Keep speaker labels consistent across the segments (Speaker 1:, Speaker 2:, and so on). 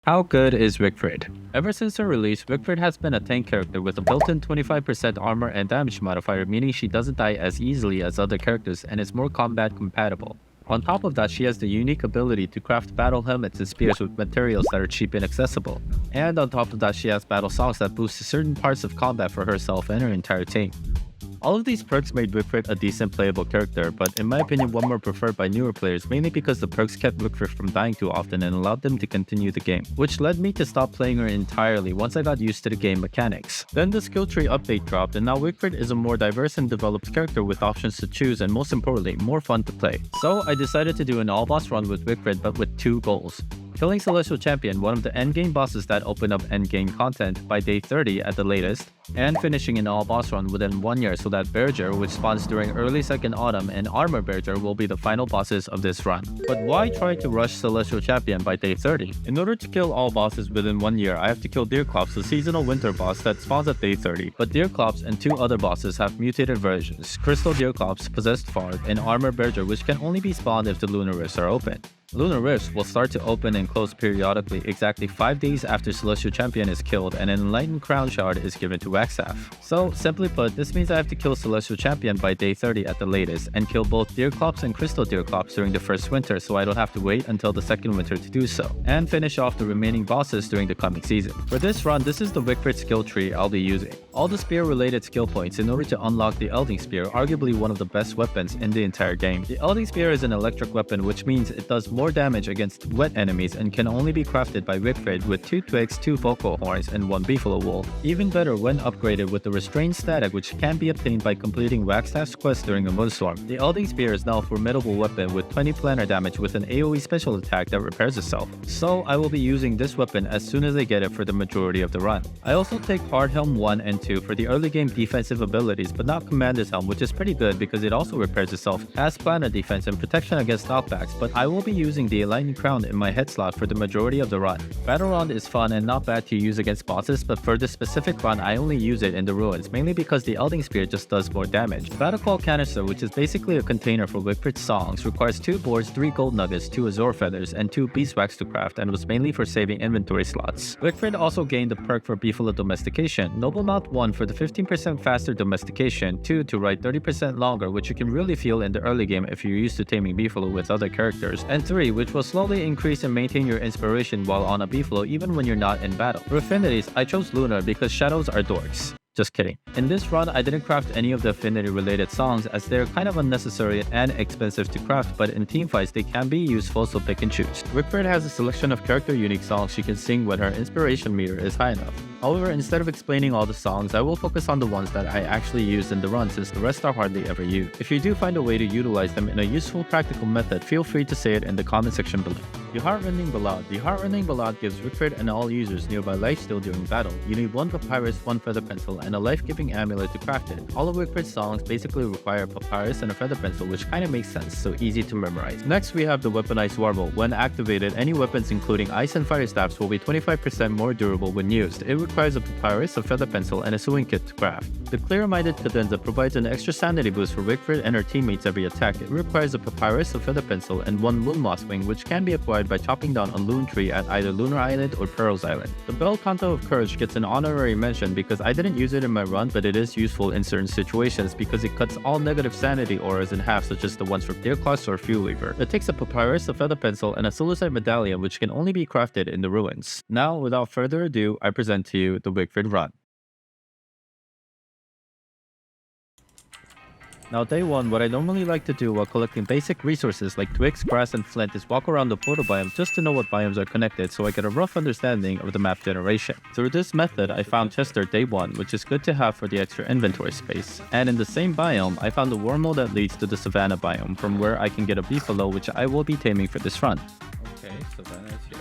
Speaker 1: How good is Wigfrid? Ever since her release, Wigfrid has been a tank character with a built-in 25% armor and damage modifier, meaning she doesn't die as easily as other characters and is more combat compatible. On top of that, she has the unique ability to craft battle helmets and spears with materials that are cheap and accessible. And on top of that, she has battle songs that boost certain parts of combat for herself and her entire team. All of these perks made Wigfrid a decent playable character, but in my opinion one more preferred by newer players, mainly because the perks kept Wigfrid from dying too often and allowed them to continue the game, which led me to stop playing her entirely once I got used to the game mechanics. Then the skill tree update dropped and now Wigfrid is a more diverse and developed character with options to choose and most importantly, more fun to play. So I decided to do an all boss run with Wigfrid but with two goals. Killing Celestial Champion, one of the endgame bosses that open up endgame content by day 30 at the latest, and finishing an all-boss run within 1 year so that Bearger, which spawns during early second autumn, and Armor Bearger will be the final bosses of this run. But why try to rush Celestial Champion by day 30? In order to kill all bosses within 1 year, I have to kill Deerclops, the seasonal winter boss that spawns at day 30. But Deerclops and two other bosses have mutated versions, Crystal Deerclops, Possessed Varg, and Armor Bearger, which can only be spawned if the Lunar Rifts are open. Lunar Rifts will start to open and close periodically exactly 5 days after Celestial Champion is killed and an Enlightened Crown Shard is given to Waxaf. So, simply put, this means I have to kill Celestial Champion by day 30 at the latest and kill both Deerclops and Crystal Deerclops during the first winter so I don't have to wait until the second winter to do so, and finish off the remaining bosses during the coming season. For this run, this is the Wigfrid skill tree I'll be using. All the spear related skill points in order to unlock the Elding Spear, arguably one of the best weapons in the entire game. The Elding Spear is an electric weapon which means it does more damage against wet enemies and can only be crafted by Wigfrid with 2 twigs, 2 vocal horns, and 1 beefalo wool. Even better when upgraded with the Restrained Static which can be obtained by completing Waxstaff's quest during a Moonstorm. The Elding Spear is now a formidable weapon with 20 planar damage with an AoE special attack that repairs itself. So I will be using this weapon as soon as I get it for the majority of the run. I also take Hard Helm 1 and 2 for the early game defensive abilities but not Commander's Helm, which is pretty good because it also repairs itself, has planar defense and protection against knockbacks, but I will be using the Enlightened Crown in my head slot for the majority of the run. Battle Round is fun and not bad to use against bosses, but for this specific run I only use it in the ruins, mainly because the Elding Spear just does more damage. Battle Call Canister, which is basically a container for Wigfrid songs, requires 2 boards, 3 gold nuggets, 2 azure feathers, and 2 beeswax to craft and was mainly for saving inventory slots. Wigfrid also gained the perk for Beefalo Domestication, Noble Mount 1 for the 15% faster domestication, 2 to ride 30% longer, which you can really feel in the early game if you're used to taming Beefalo with other characters, and 3 which will slowly increase and maintain your inspiration while on a Beefalo even when you're not in battle. For affinities, I chose Lunar because shadows are dorks. Just kidding. In this run, I didn't craft any of the affinity related songs as they're kind of unnecessary and expensive to craft, but in teamfights they can be useful, so pick and choose. Wigfrid has a selection of character unique songs she can sing when her inspiration meter is high enough. However, instead of explaining all the songs, I will focus on the ones that I actually used in the run since the rest are hardly ever used. If you do find a way to utilize them in a useful practical method, feel free to say it in the comment section below. The Heartrending Ballad. The Heartrending Ballad gives Wigfrid and all users nearby lifesteal during battle. You need 1 papyrus, 1 feather pencil, and a life-giving amulet to craft it. All of Wigfrid's songs basically require a papyrus and a feather pencil, which kinda makes sense, so easy to memorize. Next we have the Weaponized Warble. When activated, any weapons including ice and fire staffs will be 25% more durable when used. It requires a papyrus, a feather pencil, and a sewing kit to craft. The Clear-Minded Cadenza provides an extra sanity boost for Wigfrid and her teammates every attack. It requires a papyrus, a feather pencil, and 1 moon moss wing, which can be acquired by chopping down a loon tree at either Lunar Island or Pearl's Island. The Bell Canto of Courage gets an honorary mention because I didn't use it in my run, but it is useful in certain situations because it cuts all negative sanity auras in half, such as the ones from Deerclops or Fuelweaver. It takes a papyrus, a feather pencil, and a Suicide Medallion, which can only be crafted in the ruins. Now, without further ado, I present to you the Wigfrid run. Now day 1, what I normally like to do while collecting basic resources like twigs, grass, and flint is walk around the portal biome just to know what biomes are connected so I get a rough understanding of the map generation. Through this method, I found Chester day 1, which is good to have for the extra inventory space. And in the same biome, I found the wormhole that leads to the Savannah biome, from where I can get a beefalo which I will be taming for this run. Okay, Savannah is here.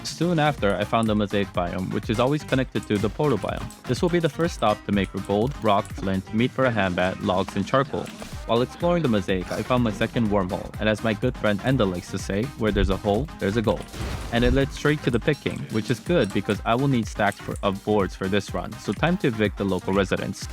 Speaker 1: Soon after, I found the Mosaic biome, which is always connected to the portal biome. This will be the first stop to make for gold, rock, flint, meat for a hambat, logs, and charcoal. While exploring the Mosaic, I found my second wormhole, and as my good friend Enda likes to say, where there's a hole, there's a goal. And it led straight to the picking, which is good because I will need stacks of boards for this run, so time to evict the local residents.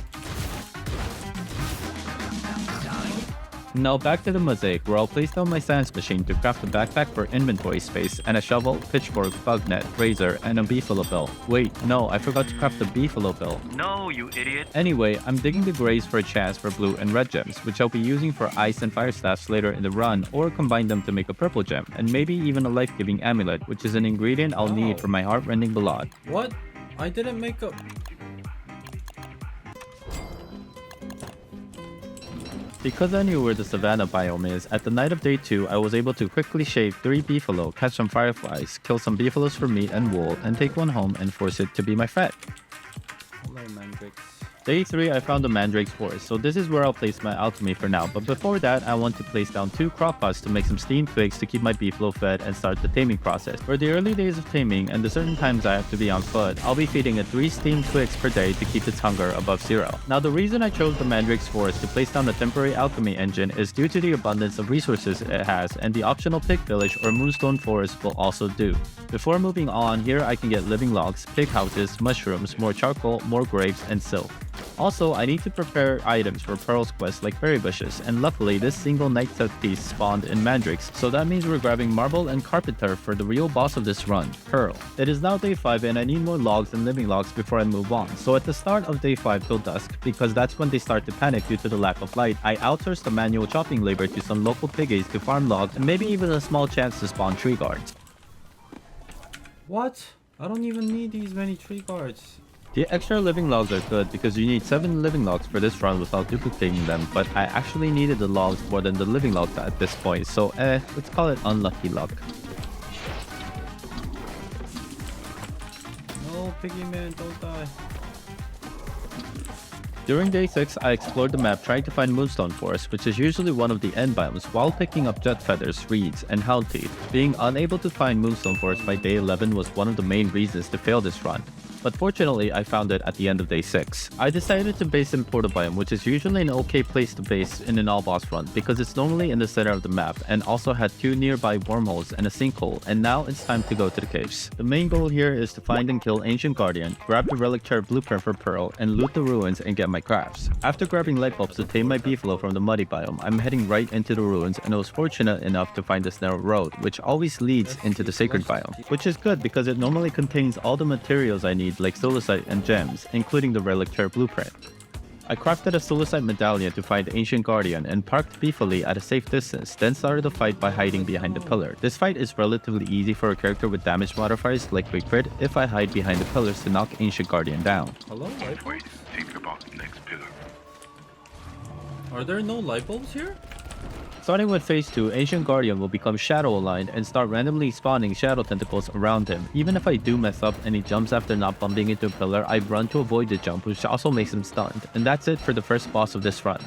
Speaker 1: Now back to the mosaic, where I'll place down my science machine to craft a backpack for inventory space, and a shovel, pitchfork, bug net, razor, and a beefalo bill. Wait, no, I forgot to craft the beefalo bill.
Speaker 2: No, you idiot.
Speaker 1: Anyway, I'm digging the grays for a chance for blue and red gems, which I'll be using for ice and fire staffs later in the run, or combine them to make a purple gem, and maybe even a life-giving amulet, which is an ingredient I'll need for my heart-rending ballad.
Speaker 3: What? I didn't make a...
Speaker 1: Because I knew where the savanna biome is, at the night of day 2, I was able to quickly shave 3 beefalo, catch some fireflies, kill some beefalos for meat and wool, and take one home and force it to be my pet.
Speaker 3: Hello, Mandrakes.
Speaker 1: Day 3, I found the Mandrake's Forest, so this is where I'll place my alchemy for now, but before that, I want to place down 2 crock pots to make some steamed twigs to keep my beefalo fed and start the taming process. For the early days of taming and the certain times I have to be on foot, I'll be feeding it 3 steamed twigs per day to keep its hunger above 0. Now the reason I chose the Mandrake's Forest to place down the temporary alchemy engine is due to the abundance of resources it has, and the optional pig village or moonstone forest will also do. Before moving on, here I can get living logs, pig houses, mushrooms, more charcoal, more graves, and silk. Also, I need to prepare items for Pearl's quest like berry bushes, and luckily this single night set piece spawned in Mandrakes, so that means we're grabbing marble and carpet turf for the real boss of this run, Pearl. It is now day 5 and I need more logs and living logs before I move on, so at the start of day 5 till dusk, because that's when they start to panic due to the lack of light, I outsourced the manual chopping labor to some local piggies to farm logs and maybe even a small chance to spawn tree guards.
Speaker 3: What? I don't even need these many tree guards.
Speaker 1: The extra living logs are good because you need 7 living logs for this run without duplicating them, but I actually needed the logs more than the living logs at this point, so let's call it unlucky luck.
Speaker 3: No, piggy man, don't die.
Speaker 1: During day 6, I explored the map trying to find Moonstone Forest, which is usually one of the end biomes, while picking up jet feathers, reeds, and hound teeth. Being unable to find Moonstone Forest by day 11 was one of the main reasons to fail this run. But fortunately, I found it at the end of day 6. I decided to base in Portal Biome, which is usually an okay place to base in an all-boss run, because it's normally in the center of the map, and also had 2 nearby wormholes and a sinkhole, and now it's time to go to the caves. The main goal here is to find and kill Ancient Guardian, grab the Relic Chair blueprint for Pearl, and loot the ruins and get my crafts. After grabbing light bulbs to tame my beefalo from the muddy biome, I'm heading right into the ruins, and I was fortunate enough to find this narrow road, which always leads into the sacred biome, which is good because it normally contains all the materials I need like solicite and gems, including the Relic Chair blueprint. I crafted a solicite medallion to find Ancient Guardian and parked peacefully at a safe distance, then started the fight by hiding behind the pillar. This fight is relatively easy for a character with damage modifiers like Wigfrid if I hide behind the pillars to knock Ancient Guardian down.
Speaker 3: Hello, light
Speaker 2: Wait,
Speaker 3: bulbs?
Speaker 2: think about the next pillar.
Speaker 3: Are there no light bulbs here?
Speaker 1: Starting with phase 2, Ancient Guardian will become shadow aligned and start randomly spawning shadow tentacles around him. Even if I do mess up and he jumps after not bumping into a pillar, I run to avoid the jump, which also makes him stunned. And that's it for the first boss of this run.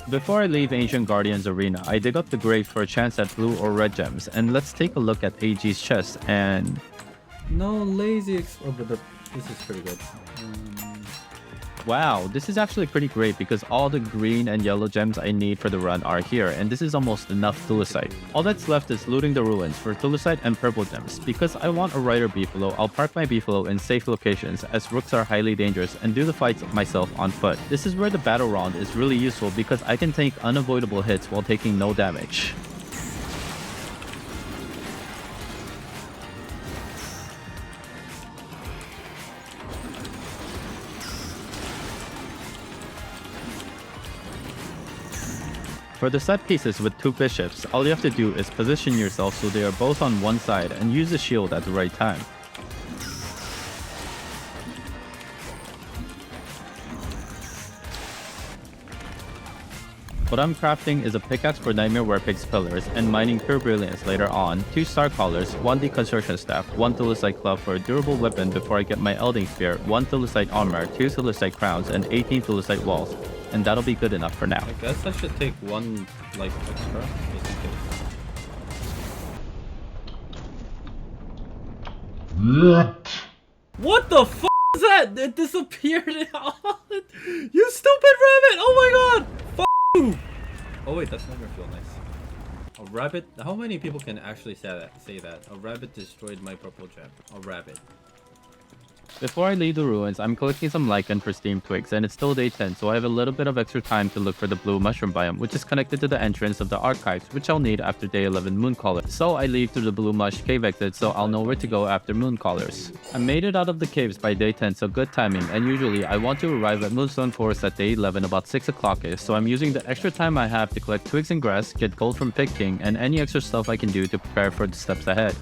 Speaker 1: Before I leave Ancient Guardian's arena, I dig up the grave for a chance at blue or red gems, and let's take a look at AG's chest and...
Speaker 3: No lazy but this is pretty good.
Speaker 1: Wow, this is actually pretty great because all the green and yellow gems I need for the run are here, and this is almost enough thulecite. All that's left is looting the ruins for thulecite and purple gems. Because I want a rider beefalo, I'll park my beefalo in safe locations as rooks are highly dangerous and do the fights myself on foot. This is where the battle round is really useful because I can take unavoidable hits while taking no damage. For the set pieces with 2 bishops, all you have to do is position yourself so they are both on one side and use the shield at the right time. What I'm crafting is a pickaxe for Nightmare Werepig's pillars and mining pure brilliance later on, 2 star collars, 1 deconstruction staff, 1 thulecite club for a durable weapon before I get my elding spear, 1 thulecite armor, 2 thulecite crowns, and 18 thulecite walls. And that'll be good enough for now.
Speaker 3: I guess I should take 1 like extra, just in case. What the f is that? It disappeared. You stupid rabbit! Oh my god! F you! Oh wait, that's not gonna feel nice. A rabbit? How many people can actually say that? A rabbit destroyed my purple gem. A rabbit.
Speaker 1: Before I leave the ruins, I'm collecting some lichen for steam twigs, and it's still day 10, so I have a little bit of extra time to look for the blue mushroom biome, which is connected to the entrance of the archives, which I'll need after day 11 Mooncaller. So I leave through the blue mush cave exit, so I'll know where to go after Mooncallers. I made it out of the caves by day 10, so good timing, and usually I want to arrive at Moonstone Forest at day 11 about 6 o'clock-ish, so I'm using the extra time I have to collect twigs and grass, get gold from picking, and any extra stuff I can do to prepare for the steps ahead.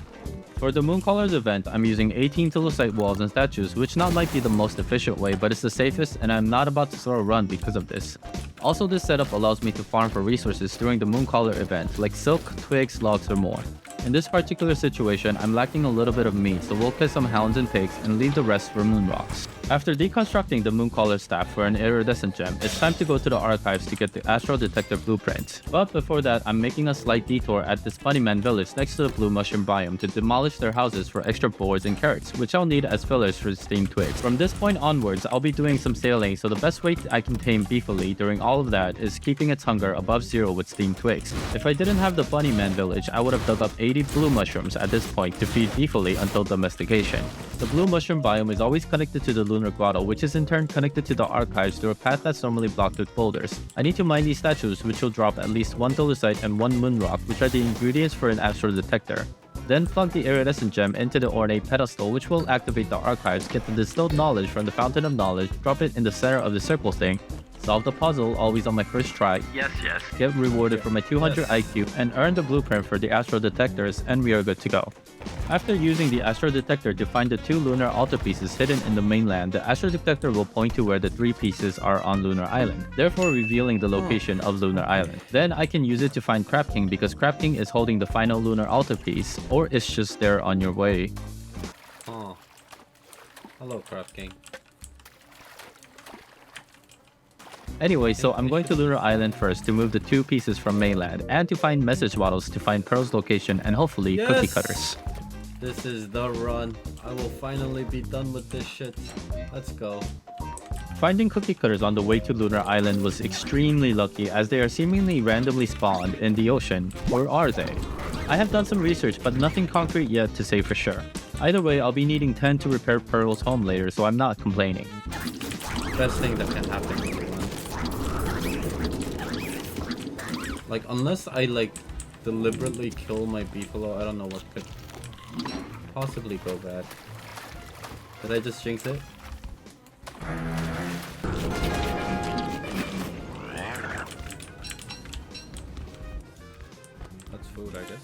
Speaker 1: For the Mooncallers event, I'm using 18 Tillicite walls and statues, which not might be the most efficient way, but it's the safest, and I'm not about to throw a run because of this. Also, this setup allows me to farm for resources during the Mooncaller event, like silk, twigs, logs, or more. In this particular situation, I'm lacking a little bit of meat, so we'll kill some hounds and pigs and leave the rest for moon rocks. After deconstructing the Mooncaller staff for an iridescent gem, it's time to go to the archives to get the astral detector blueprint. But before that, I'm making a slight detour at this Bunnyman village next to the blue mushroom biome to demolish their houses for extra boards and carrots, which I'll need as fillers for steam twigs. From this point onwards, I'll be doing some sailing, so the best way I can tame beefily during all of that is keeping its hunger above 0 with steam twigs. If I didn't have the Bunnyman village, I would have dug up 80 blue mushrooms at this point to feed beefily until domestication. The blue mushroom biome is always connected to the lunar grotto, which is in turn connected to the archives through a path that's normally blocked with boulders. I need to mine these statues, which will drop at least 1 Tillicite and 1 moon rock, which are the ingredients for an astral detector. Then plug the iridescent gem into the ornate pedestal, which will activate the archives, get the distilled knowledge from the fountain of knowledge, drop it in the center of the circle thing, solve the puzzle always on my first try,
Speaker 2: Yes.
Speaker 1: get rewarded for my 200
Speaker 3: Yes.
Speaker 1: IQ, and earn the blueprint for the astral detectors, and we are good to go. After using the astral detector to find the 2 lunar altarpieces hidden in the mainland, the astral detector will point to where the 3 pieces are on Lunar Island, therefore revealing the location of Lunar Island. Then I can use it to find Crab King because Crab King is holding the final lunar altarpiece, or it's just there on your way.
Speaker 3: Oh. Hello, Craft King.
Speaker 1: Anyway, so I'm going to Lunar Island first to move the 2 pieces from mainland, and to find message bottles to find Pearl's location and hopefully cookie cutters.
Speaker 3: This is the run. I will finally be done with this shit. Let's go.
Speaker 1: Finding cookie cutters on the way to Lunar Island was extremely lucky, as they are seemingly randomly spawned in the ocean. Or are they? I have done some research, but nothing concrete yet to say for sure. Either way, I'll be needing 10 to repair Pearl's home later, so I'm not complaining.
Speaker 3: Best thing that can happen to me. Like, unless I, like, deliberately kill my beefalo, I don't know what could possibly go bad. Did I just jinx it? That's food, I guess.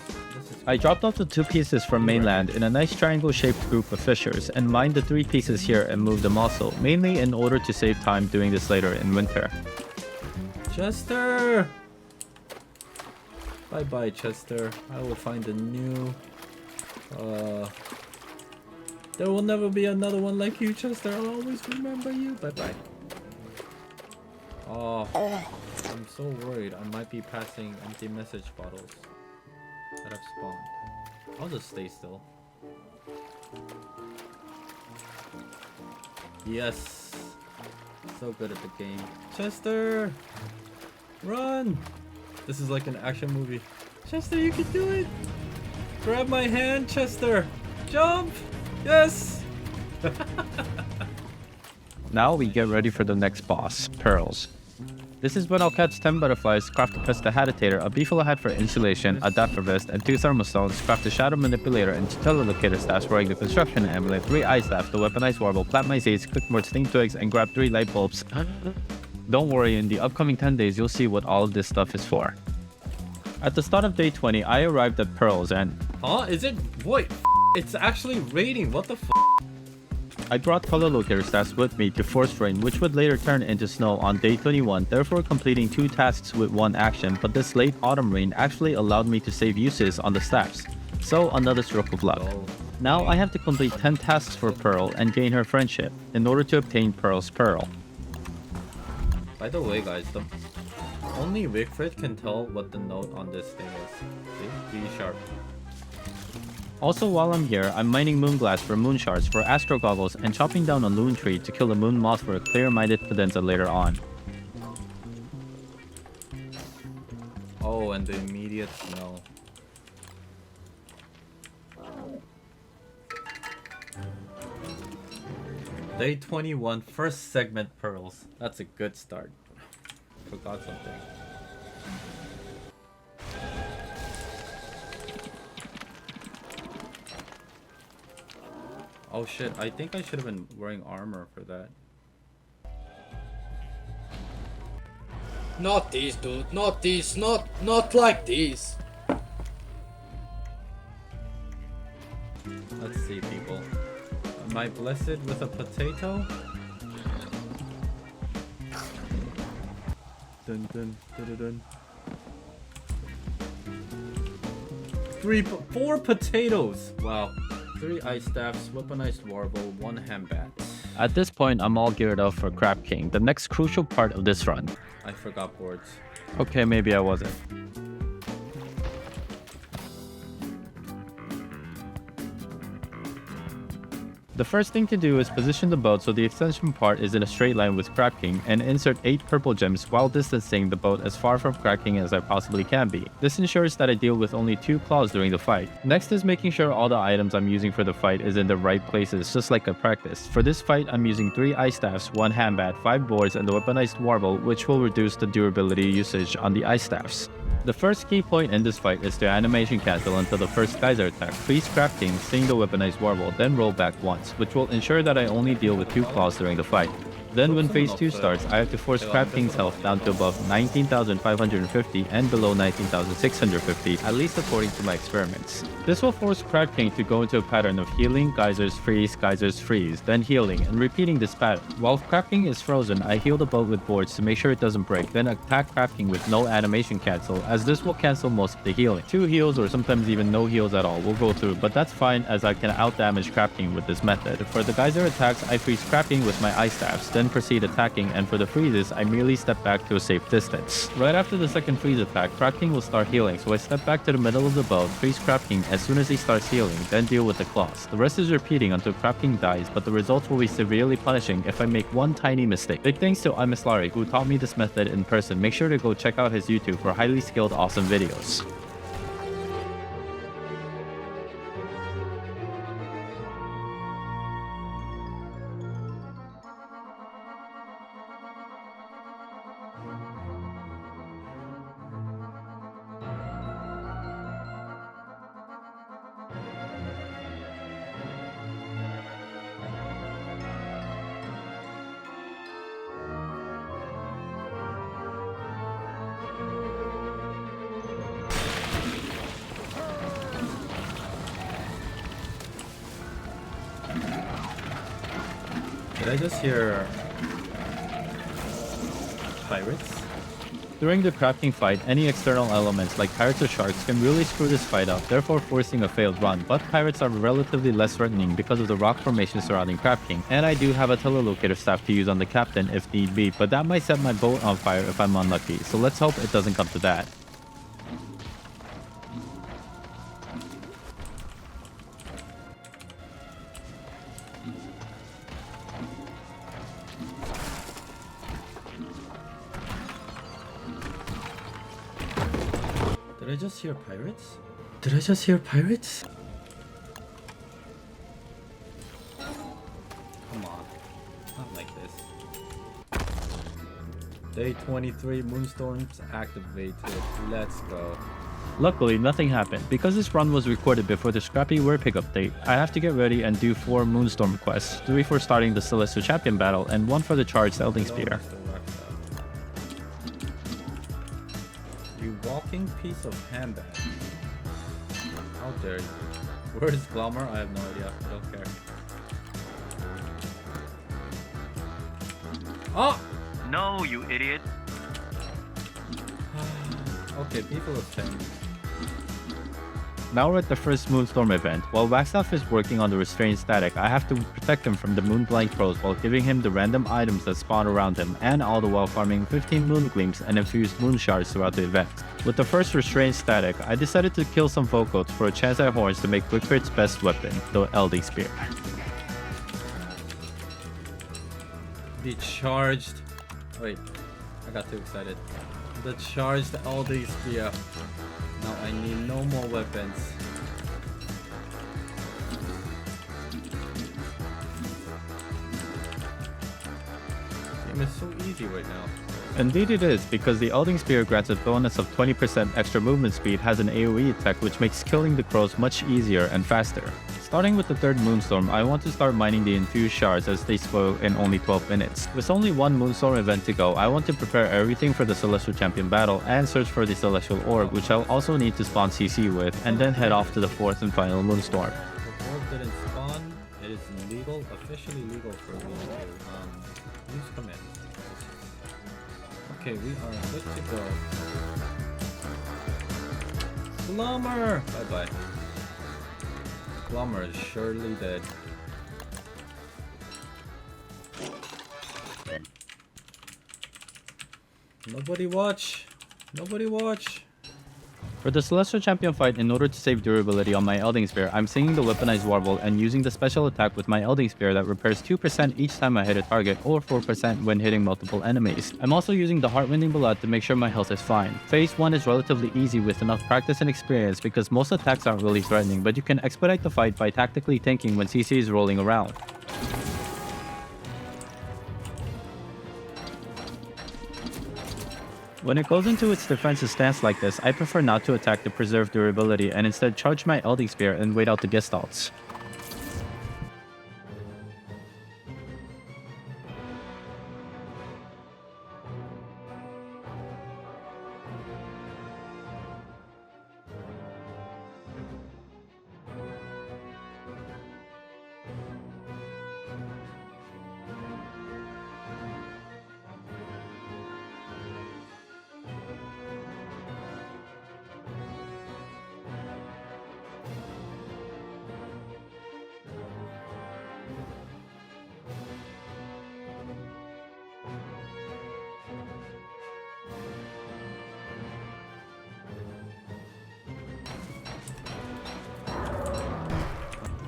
Speaker 1: I dropped off the 2 pieces from mainland in a nice triangle-shaped group of fissures, and mined the 3 pieces here and moved them also, mainly in order to save time doing this later in winter.
Speaker 3: Chester! Bye-bye, Chester. I will find a new... There will never be another one like you, Chester. I'll always remember you. Bye-bye. Oh, I'm so worried. I might be passing empty message bottles that have spawned. I'll just stay still. Yes! So good at the game. Chester! Run! This is like an action movie. Chester, you can do it! Grab my hand, Chester! Jump! Yes!
Speaker 1: Now we get ready for the next boss, Pearls. This is when I'll catch 10 butterflies, craft a prestidigitator, a beefalo hat for insulation, a dapper vest, and 2 thermostones, craft a shadow manipulator and telelocator staffs, wearing the construction amulet, 3 eye staffs, the weaponized warble, plant my seeds, cook more steam twigs, and grab 3 light bulbs. Don't worry, in the upcoming 10 days you'll see what all of this stuff is for. At the start of day 20, I arrived at Pearls and...
Speaker 3: Huh? Is it... Wait, it's actually raining, what the f***?
Speaker 1: I brought color locator staffs with me to force rain, which would later turn into snow on day 21, therefore completing 2 tasks with 1 action, but this late autumn rain actually allowed me to save uses on the staffs. So another stroke of luck. Now I have to complete 10 tasks for Pearl and gain her friendship, in order to obtain Pearl's Pearl.
Speaker 3: By the way, guys, only Wigfrid can tell what the note on this thing is. See? B sharp.
Speaker 1: Also, while I'm here, I'm mining moonglass for moon shards for astro goggles and chopping down a loon tree to kill the moon moth for a clear-minded cadenza later on.
Speaker 3: Oh, and the immediate smell. Day 21, first segment pearls. That's a good start. Forgot something. Oh shit, I think I should have been wearing armor for that.
Speaker 4: Not these, dude. Not these. Not like these.
Speaker 3: Let's see, people. Am I blessed with a potato? Dun dun dun dun. 4 potatoes! Wow. 3 ice staffs, weaponized warble, 1 handbat.
Speaker 1: At this point, I'm all geared up for Crab King, the next crucial part of this run.
Speaker 3: I forgot boards.
Speaker 1: Okay, maybe I wasn't. The first thing to do is position the boat so the extension part is in a straight line with Crab King and insert 8 purple gems while distancing the boat as far from Crab King as I possibly can be. This ensures that I deal with only 2 claws during the fight. Next is making sure all the items I'm using for the fight is in the right places, just like I practiced. For this fight, I'm using 3 ice staffs, 1 handbat, 5 boards, and the weaponized warble, which will reduce the durability usage on the ice staffs. The first key point in this fight is to animation cancel until the first geyser attack. Freeze Crab King, seeing the weaponized warble, then roll back once, which will ensure that I only deal with 2 claws during the fight. Then when phase 2 starts, I have to force Crab King's health down to above 19,550 and below 19,650, at least according to my experiments. This will force Crab King to go into a pattern of healing, geysers, freeze, then healing, and repeating this pattern. While Crab King is frozen, I heal the boat with boards to make sure it doesn't break, then attack Crab King with no animation cancel, as this will cancel most of the healing. 2 heals or sometimes even no heals at all will go through, but that's fine as I can outdamage Crab King with this method. For the geyser attacks, I freeze Crab King with my ice staffs, then proceed attacking, and for the freezes, I merely step back to a safe distance. Right after the second freeze attack, Crab King will start healing, so I step back to the middle of the boat, freeze Crab King as soon as he starts healing, then deal with the claws. The rest is repeating until Crab King dies, but the results will be severely punishing if I make one tiny mistake. Big thanks to Imaslari, who taught me this method in person. Make sure to go check out his YouTube for highly skilled, awesome videos.
Speaker 3: Did I just hear pirates?
Speaker 1: During the Crab King fight, any external elements like pirates or sharks can really screw this fight up, therefore forcing a failed run, but pirates are relatively less threatening because of the rock formation surrounding Crab King, and I do have a telelocator staff to use on the captain if need be, but that might set my boat on fire if I'm unlucky, so let's hope it doesn't come to that.
Speaker 3: Did I just hear pirates? Did I just hear pirates? Come on. Not like this. Day 23, Moonstorms activated. Let's go.
Speaker 1: Luckily, nothing happened. Because this run was recorded before the Scrappy Werepig update, I have to get ready and do 4 Moonstorm quests, 3 for starting the Celestial Champion battle, and 1 for the charged Elding Spear.
Speaker 3: You walking piece of handbag. How dare you? Where is Glommer? I have no idea. I don't care. Oh!
Speaker 2: No, you idiot.
Speaker 3: Okay, people of 10.
Speaker 1: Now we're at the first Moonstorm event. While Waxelf is working on the restrained static, I have to protect him from the Moonblight pros while giving him the random items that spawn around him, and all the while farming 15 Moon Gleams and infused Moon Shards throughout the event. With the first restrained static, I decided to kill some Vocoats for a chance at horns to make Wigfrid's best weapon, the Elding Spear.
Speaker 3: The charged... Wait, I got too excited. The charged Elding Spear. Now I need no more weapons. Game is so easy right now.
Speaker 1: Indeed it is, because the Elding Spear grants a bonus of 20% extra movement speed, has an AoE attack which makes killing the crows much easier and faster. Starting with the third Moonstorm, I want to start mining the infused shards as they spoil in only 12 minutes. With only one Moonstorm event to go, I want to prepare everything for the Celestial Champion battle and search for the Celestial Orb, which I'll also need to spawn CC with, and then head off to the fourth and final Moonstorm.
Speaker 3: The orb didn't spawn. It is legal, officially legal for me to use commands. Okay, we are good to go. Glummer! Bye-bye. Glummer is surely dead. Nobody watch! Nobody watch!
Speaker 1: For the Celestial Champion fight, in order to save durability on my Elding Spear, I'm singing the Weaponized Warble and using the special attack with my Elding Spear that repairs 2% each time I hit a target, or 4% when hitting multiple enemies. I'm also using the Heartwinding Blood to make sure my health is fine. Phase 1 is relatively easy with enough practice and experience because most attacks aren't really threatening, but you can expedite the fight by tactically thinking when CC is rolling around. When it goes into its defensive stance like this, I prefer not to attack to preserve durability and instead charge my Elding Spear and wait out the Gestalts.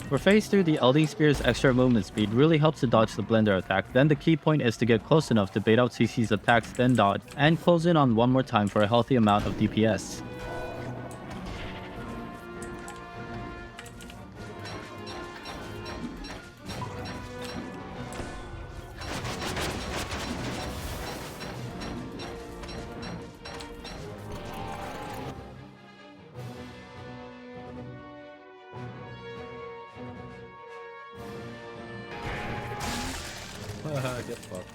Speaker 1: For phase 2, the Elding Spear's extra movement speed really helps to dodge the blender attack, then the key point is to get close enough to bait out CC's attacks, then dodge, and close in on one more time for a healthy amount of DPS.
Speaker 3: Get fucked.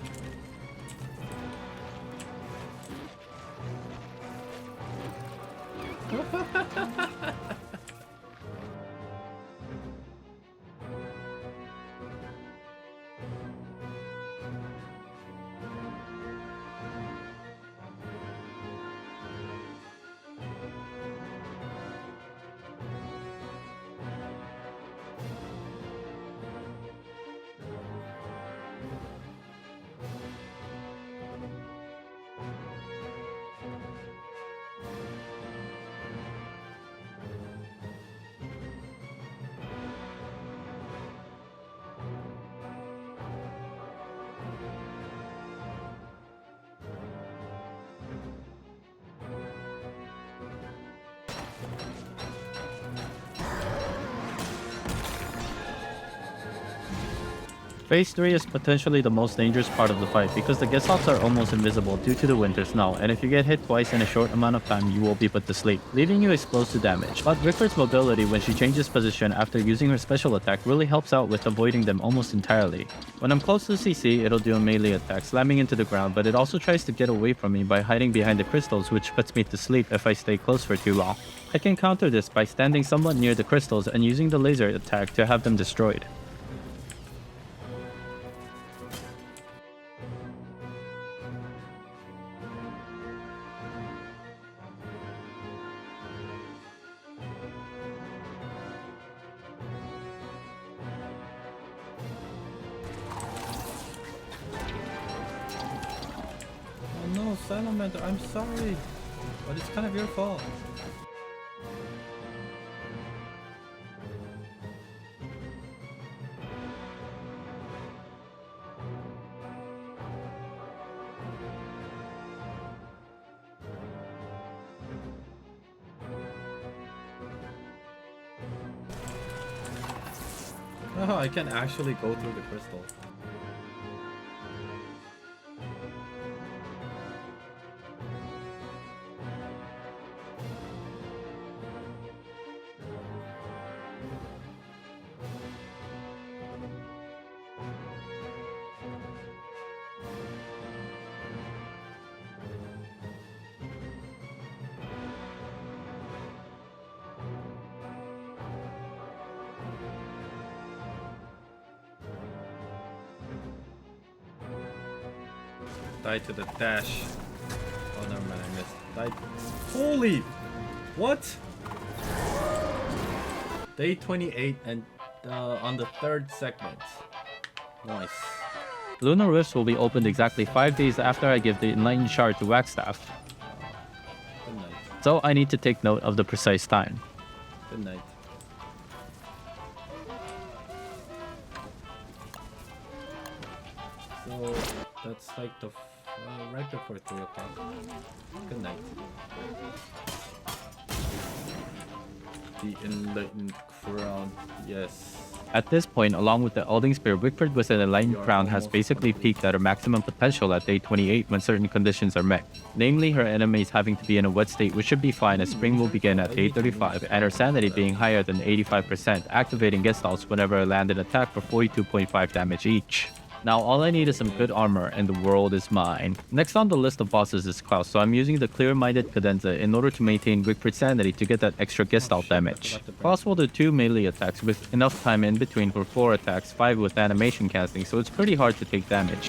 Speaker 1: Phase 3 is potentially the most dangerous part of the fight because the Gestalts are almost invisible due to the winter snow, and if you get hit twice in a short amount of time, you will be put to sleep, leaving you exposed to damage. But Wigfrid's mobility when she changes position after using her special attack really helps out with avoiding them almost entirely. When I'm close to CC, it'll do a melee attack, slamming into the ground, but it also tries to get away from me by hiding behind the crystals, which puts me to sleep if I stay close for too long. I can counter this by standing somewhat near the crystals and using the laser attack to have them destroyed.
Speaker 3: Salamander, I'm sorry. But it's kind of your fault. Oh, I can actually go through the crystal. Die to the dash. Oh, never mind, I missed. Die. Holy! What? Day 28 and on the 3rd segment. Nice.
Speaker 1: Lunar Rifts will be opened exactly 5 days after I give the Enlightened Shard to Wagstaff.
Speaker 3: Good night.
Speaker 1: So I need to take note of the precise time.
Speaker 3: Good night. So that's like the right before 3 o'clock. Good night. The Enlightened Crown, yes.
Speaker 1: At this point, along with the Elding Spear, Wigfrid with an Enlightened Crown has basically peaked at her maximum potential at day 28 when certain conditions are met. Namely, her enemies having to be in a wet state, which should be fine as spring will begin at day 35, and her sanity being higher than 85%, activating Gestalts whenever I land an attack for 42.5 damage each. Now all I need is some good armor and the world is mine. Next on the list of bosses is Klaus, so I'm using the Clear-Minded Cadenza in order to maintain Wigfrid's sanity to get that extra Gestalt damage. Klaus will do 2 melee attacks with enough time in between for 4 attacks, 5 with animation casting, so it's pretty hard to take damage.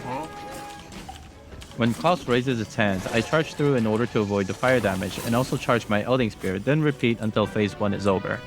Speaker 1: When Klaus raises its hands, I charge through in order to avoid the fire damage and also charge my Elding Spear, then repeat until phase 1 is over.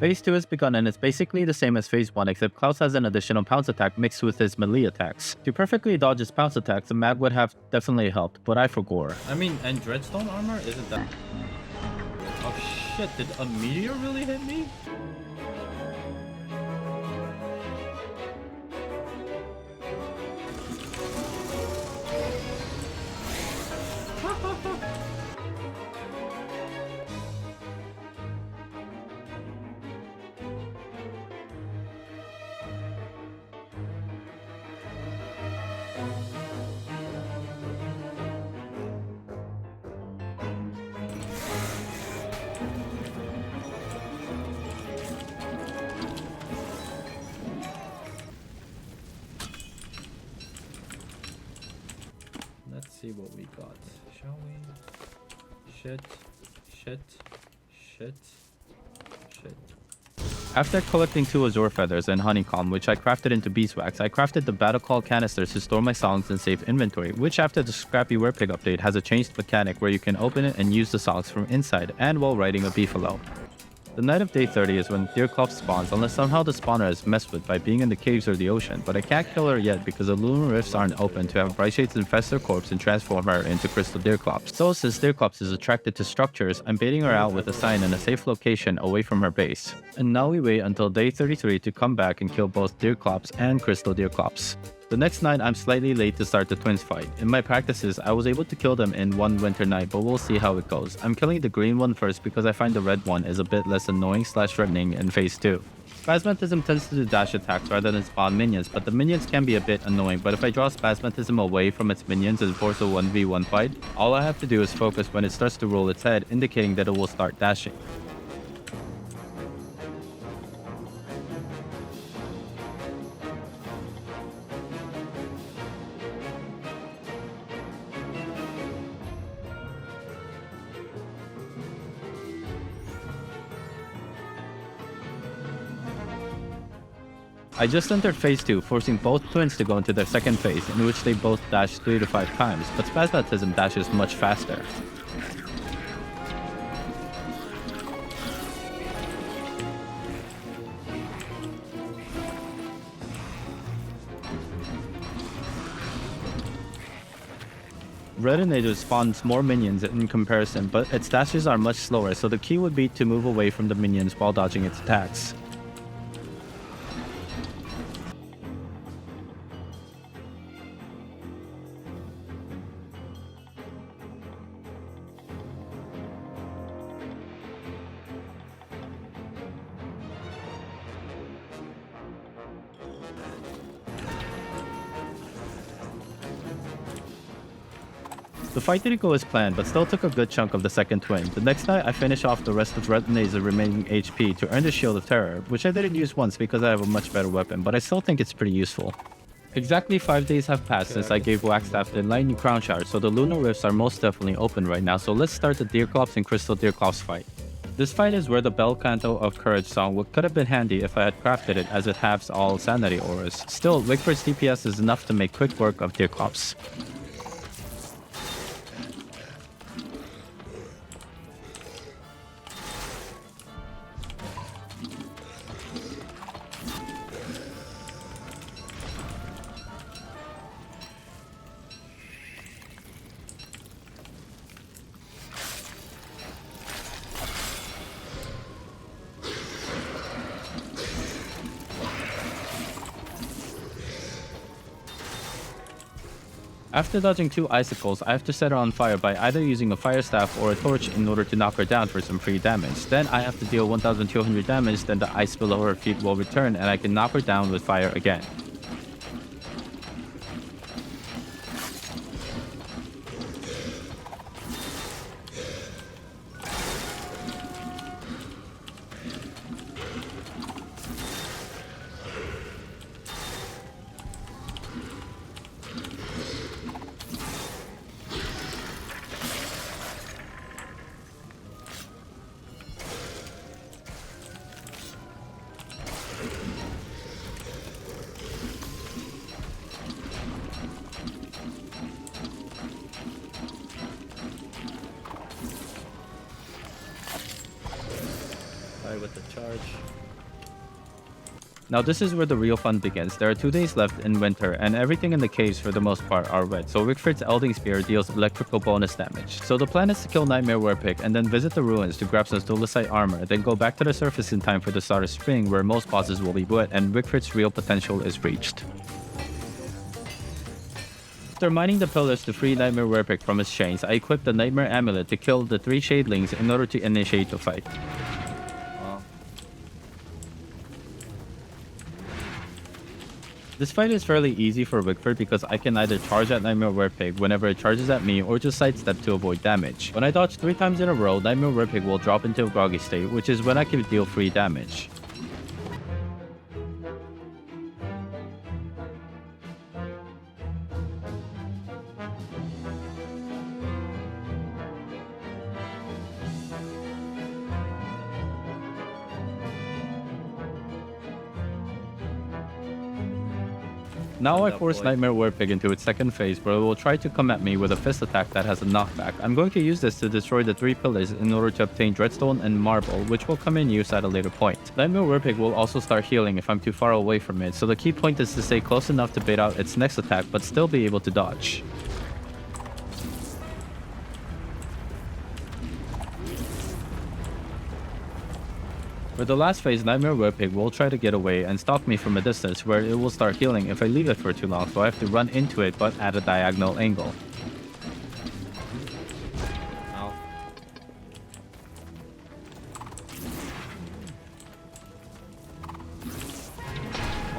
Speaker 1: Phase 2 has begun and it's basically the same as Phase 1 except Klaus has an additional pounce attack mixed with his melee attacks. To perfectly dodge his pounce attacks, the mag would have definitely helped, but I forgore.
Speaker 3: I mean, and Dreadstone armor? Isn't that... Oh shit, did a meteor really hit me? Let's see what we got, shall we? Shit.
Speaker 1: After collecting 2 Azure Feathers and Honeycomb, which I crafted into beeswax, I crafted the Battle Call canisters to store my songs and save inventory, which after the scrappy Werepig update has a changed mechanic where you can open it and use the songs from inside and while riding a beefalo. The night of day 30 is when Deerclops spawns unless somehow the spawner is messed with by being in the caves or the ocean, but I can't kill her yet because the lunar rifts aren't open to have Brightshades infest her corpse and transform her into crystal Deerclops. So since Deerclops is attracted to structures, I'm baiting her out with a sign in a safe location away from her base. And now we wait until day 33 to come back and kill both Deerclops and crystal Deerclops. The next night, I'm slightly late to start the twins fight. In my practices, I was able to kill them in one winter night, but we'll see how it goes. I'm killing the green one first because I find the red one is a bit less annoying / threatening in phase 2. Spasmatism tends to do dash attacks rather than spawn minions, but the minions can be a bit annoying, but if I draw Spasmatism away from its minions and force a 1v1 fight, all I have to do is focus when it starts to roll its head, indicating that it will start dashing. I just entered phase 2, forcing both twins to go into their second phase, in which they both dash 3 to 5 times, but Spasmatism dashes much faster. Retinator spawns more minions in comparison, but its dashes are much slower, so the key would be to move away from the minions while dodging its attacks. The fight didn't go as planned, but still took a good chunk of the second twin. The next night, I finished off the rest of Retinator's remaining HP to earn the Shield of Terror, which I didn't use once because I have a much better weapon, but I still think it's pretty useful. Exactly 5 days have passed since I gave Wagstaff the Lightning Crown Shard, so the Lunar Rifts are most definitely open right now, so let's start the Deerclops and Crystal Deerclops fight. This fight is where the Bel Canto of Courage song could have been handy if I had crafted it, as it halves all sanity auras. Still, Wigfrid's DPS is enough to make quick work of Deerclops. After dodging 2 icicles, I have to set her on fire by either using a fire staff or a torch in order to knock her down for some free damage. Then I have to deal 1200 damage, then the ice below her feet will return and I can knock her down with fire again. With the charge. Now this is where the real fun begins. There are 2 days left in winter, and everything in the caves for the most part are wet, so Wigfrid's Elding Spear deals electrical bonus damage. So the plan is to kill Nightmare Werepig and then visit the ruins to grab some Stolicite armor, then go back to the surface in time for the start of spring where most bosses will be wet and Wigfrid's real potential is reached. After mining the pillars to free Nightmare Werepig from his chains, I equipped the Nightmare Amulet to kill the 3 Shadelings in order to initiate the fight. This fight is fairly easy for Wigfrid because I can either charge at Nightmare Werepig whenever it charges at me or just sidestep to avoid damage. When I dodge 3 times in a row, Nightmare Werepig will drop into a groggy state, which is when I can deal free damage. Now I force Nightmare Werepig into its second phase where it will try to come at me with a fist attack that has a knockback. I'm going to use this to destroy the 3 pillars in order to obtain Dreadstone and Marble, which will come in use at a later point. Nightmare Werepig will also start healing if I'm too far away from it, so the key point is to stay close enough to bait out its next attack but still be able to dodge. For the last phase, Nightmare Werepig will try to get away and stalk me from a distance where it will start healing if I leave it for too long, so I have to run into it but at a diagonal angle.
Speaker 3: Ow.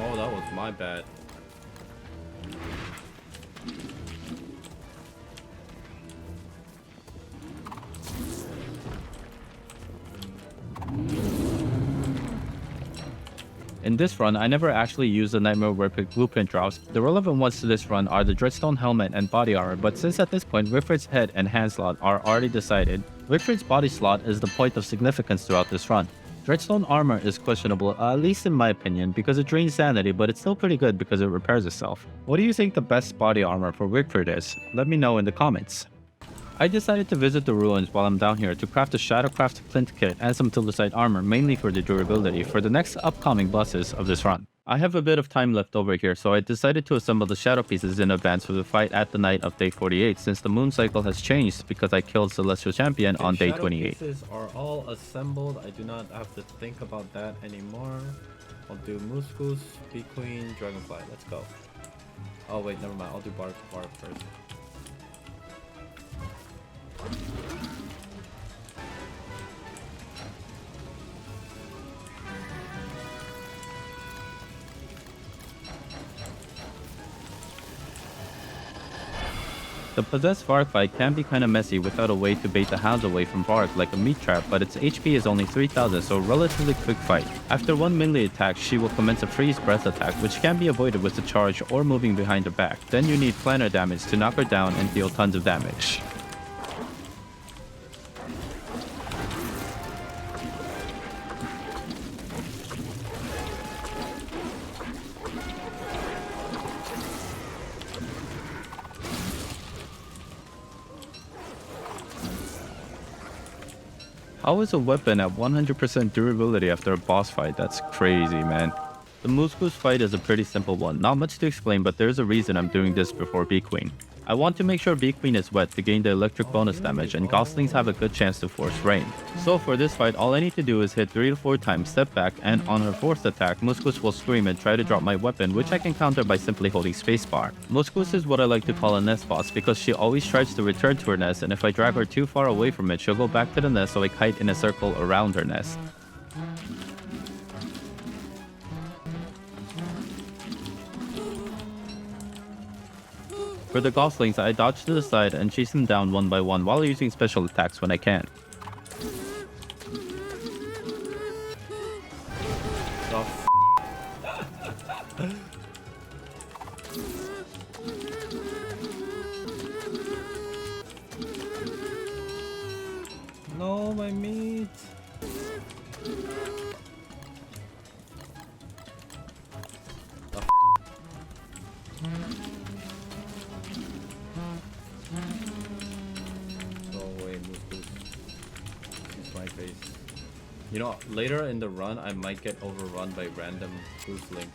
Speaker 3: Oh, that was my bad. In this run, I never actually used the Nightmare Werepig blueprint drops. The relevant ones to this run are the Dreadstone helmet and body armor, but since at this point Wigfrid's head and hand slot are already decided, Wigfrid's body slot is the point of significance throughout this run.
Speaker 1: Dreadstone armor is questionable, at least in my opinion, because it drains sanity, but it's still pretty good because it repairs itself. What do you think the best body armor for Wigfrid is? Let me know in the comments. I decided to visit the ruins while I'm down here to craft a Shadowcraft flint kit and some Tillicite armor, mainly for the durability for the next upcoming bosses of this run. I have a bit of time left over here, so I decided to assemble the shadow pieces in advance for the fight at the night of day 48, since the moon cycle has changed because I killed Celestial Champion on day 28.
Speaker 3: Shadow pieces are all assembled. I do not have to think about that anymore. I'll do Moose Goose, Bee Queen, Dragonfly. Let's go. Oh wait, never mind. I'll do Varg first.
Speaker 1: The possessed Varg fight can be kinda messy without a way to bait the hounds away from Varg like a meat trap, but its HP is only 3000, so a relatively quick fight. After one melee attack, she will commence a freeze breath attack, which can be avoided with a charge or moving behind her back. Then you need planner damage to knock her down and deal tons of damage. How is a weapon at 100% durability after a boss fight? That's crazy, man. The Moose Goose fight is a pretty simple one. Not much to explain, but there's a reason I'm doing this before Bee Queen. I want to make sure Bee Queen is wet to gain the electric bonus damage, and Goslings have a good chance to force rain. So for this fight, all I need to do is hit 3 to 4 times, step back, and on her 4th attack, Moose Goose will scream and try to drop my weapon, which I can counter by simply holding spacebar. Moose Goose is what I like to call a nest boss because she always tries to return to her nest, and if I drag her too far away from it, she'll go back to the nest, so I kite in a circle around her nest. For the Goslings, I dodge to the side and chase them down one by one while using special attacks when I can.
Speaker 3: No, my meat. Go away, Moose Goose. It's my face. You know, later in the run, I might get overrun by random Gooselings.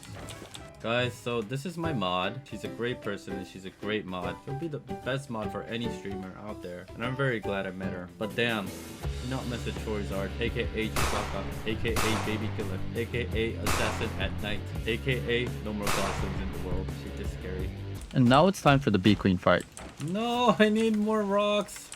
Speaker 3: Guys, so this is my mod. She's a great person and she's a great mod. She'll be the best mod for any streamer out there. And I'm very glad I met her. But damn, do not mess with Charizard, aka Chubaka, aka Baby Killer, aka Assassin at Night, aka no more Goslings in the world. She's just scary.
Speaker 1: And now it's time for the Bee Queen fight.
Speaker 3: No, I need more rocks.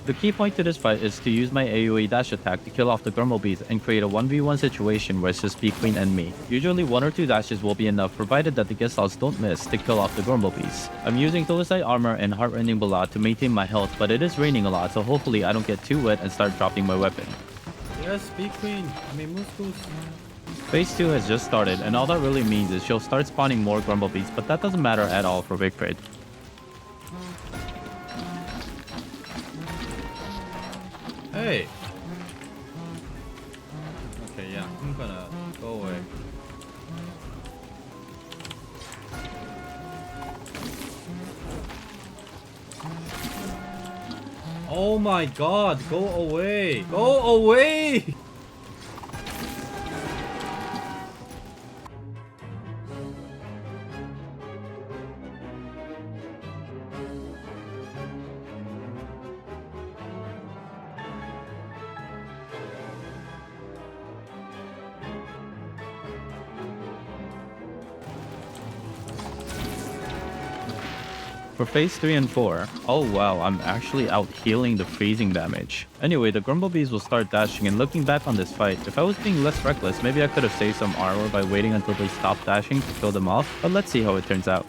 Speaker 1: The key point to this fight is to use my AoE dash attack to kill off the Grumblebees and create a 1v1 situation where it's just Bee Queen and me. Usually 1 or 2 dashes will be enough provided that the Gestals don't miss to kill off the Grumblebees. I'm using Tillicite armor and Heartrending Ballade to maintain my health, but it is raining a lot, so hopefully I don't get too wet and start dropping my weapon.
Speaker 3: Yes, Bee Queen. I mean Moose Goose.
Speaker 1: Phase 2 has just started, and all that really means is she'll start spawning more Grumblebees, but that doesn't matter at all for Wigfrid.
Speaker 3: Hey! Okay, yeah, I'm gonna go away. Oh my god, go away! Go away!
Speaker 1: For phase 3 and 4, oh wow, I'm actually out healing the freezing damage. Anyway, the Grumblebees will start dashing, and looking back on this fight, if I was being less reckless, maybe I could have saved some armor by waiting until they stop dashing to kill them off, but let's see how it turns out.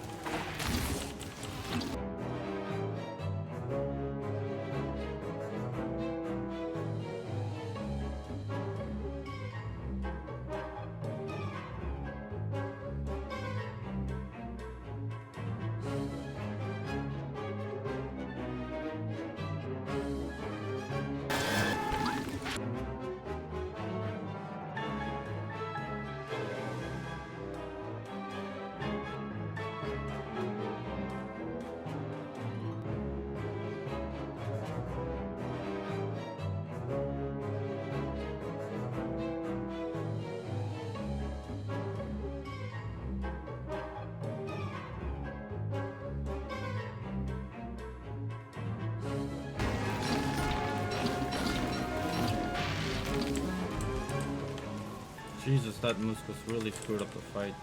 Speaker 3: Jesus, that Muskus really screwed up the fight.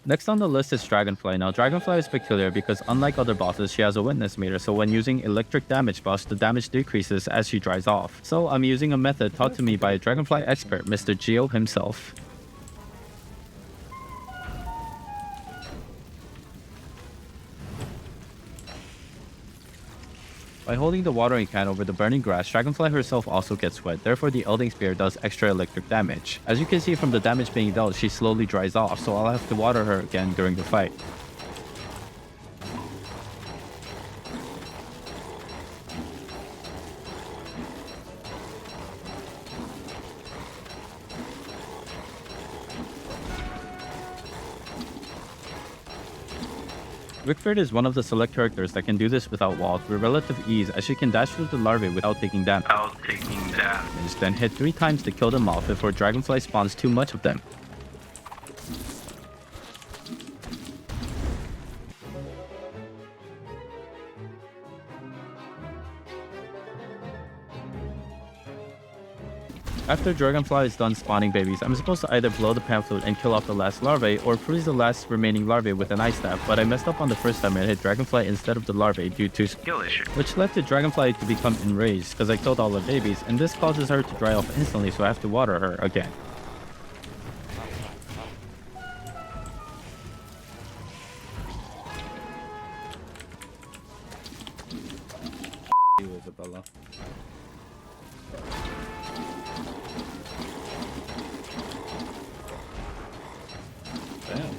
Speaker 1: Next on the list is Dragonfly. Now, Dragonfly is peculiar because unlike other bosses, she has a witness meter, so when using electric damage buffs, the damage decreases as she dries off. So I'm using a method taught to me by a Dragonfly expert, Mr. Geo himself. By holding the watering can over the burning grass, Dragonfly herself also gets wet, therefore the Elding Spear does extra electric damage. As you can see from the damage being dealt, she slowly dries off, so I'll have to water her again during the fight. Wigfrid is one of the select characters that can do this without walls with relative ease, as she can dash through the larvae without taking damage. Then hit 3 times to kill them off before Dragonfly spawns too much of them. After Dragonfly is done spawning babies, I'm supposed to either blow the pamphlet and kill off the last larvae, or freeze the last remaining larvae with an ice staff, but I messed up on the first time and hit Dragonfly instead of the larvae due to skill issue, which led to Dragonfly to become enraged because I killed all the babies, and this causes her to dry off instantly, so I have to water her again.
Speaker 3: Isabella. Damn.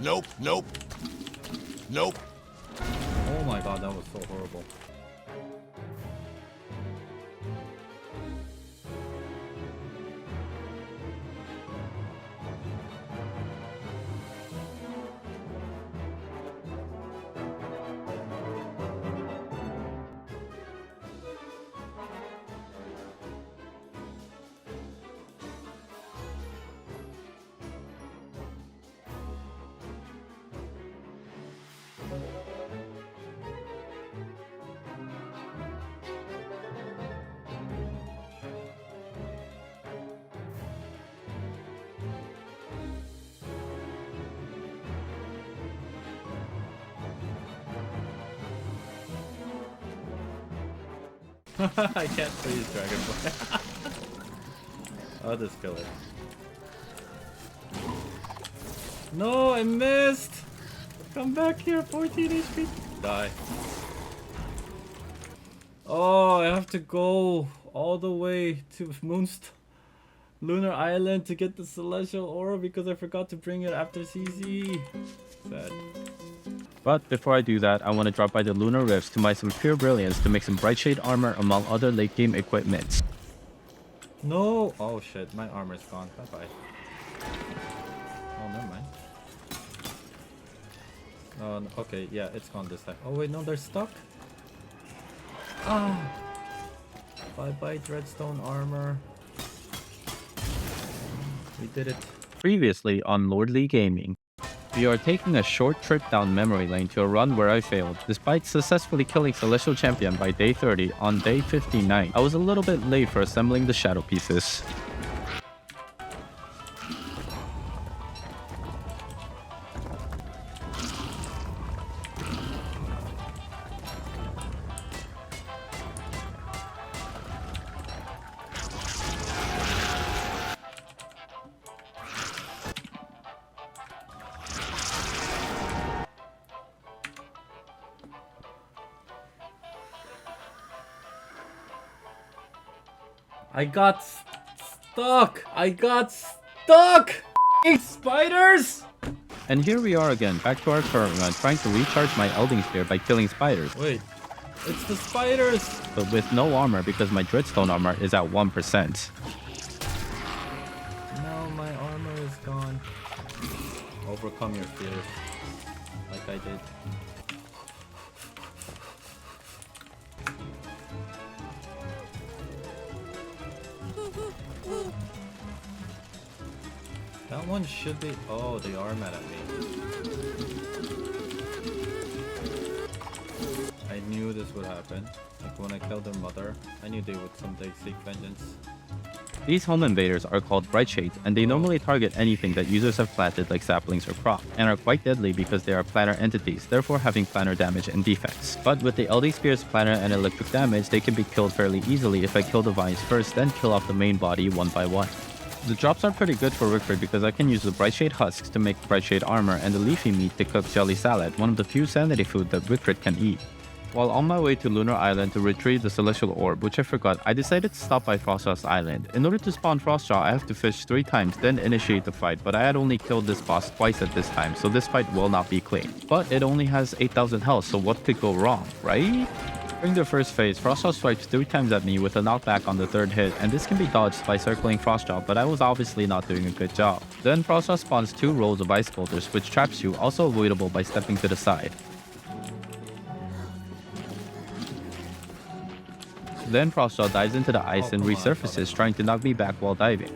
Speaker 5: Nope, nope, nope.
Speaker 3: Oh my god, that was so horrible. I can't freeze Dragonfly. I'll just kill it. No, I missed! Come back here, 14 HP. Die. Oh, I have to go all the way to Lunar Island to get the Celestial Aura because I forgot to bring it after CZ. Sad.
Speaker 1: But before I do that, I want to drop by the Lunar Rifts to buy some Pure Brilliance to make some Brightshade armor among other late game equipments.
Speaker 3: No! Oh shit, my armor's gone. Bye bye. Oh, never mind. Oh, okay, yeah, it's gone this time. Oh wait, no, they're stuck? Ah! Bye bye, Dreadstone armor. We did it.
Speaker 1: Previously on Lordly Gaming. We are taking a short trip down memory lane to a run where I failed. Despite successfully killing Celestial Champion by day 30, on day 59, I was a little bit late for assembling the shadow pieces.
Speaker 3: I got stuck! I got stuck! Spiders!
Speaker 1: And here we are again, back to our current run, trying to recharge my Elding Spear by killing spiders.
Speaker 3: Wait, it's the spiders!
Speaker 1: But with no armor because my Dreadstone armor is at 1%.
Speaker 3: No, my armor is gone. Overcome your fears. Like I did. That one should be... Oh, they are mad at me. I knew this would happen. Like when I killed their mother, I knew they would someday seek vengeance.
Speaker 1: These home invaders are called Brightshades, and they normally target anything that users have planted like saplings or crop, and are quite deadly because they are planar entities, therefore having planar damage and defects. But with the LD Spear's planar and electric damage, they can be killed fairly easily if I kill the vines first, then kill off the main body one by one. The drops are pretty good for Wigfrid because I can use the Brightshade husks to make Brightshade armor and the leafy meat to cook jelly salad, one of the few sanity food that Wigfrid can eat. While on my way to Lunar Island to retrieve the Celestial Orb, which I forgot, I decided to stop by Frostjaw's island. In order to spawn Frostjaw, I have to fish 3 times, then initiate the fight, but I had only killed this boss twice at this time, so this fight will not be clean. But it only has 8,000 health, so what could go wrong, right? During the first phase, Frostjaw swipes 3 times at me with a knockback on the 3rd hit, and this can be dodged by circling Frostjaw, but I was obviously not doing a good job. Then Frostjaw spawns 2 rolls of ice boulders, which traps you, also avoidable by stepping to the side. Then Frostjaw dives into the ice and resurfaces, trying to knock me back while diving.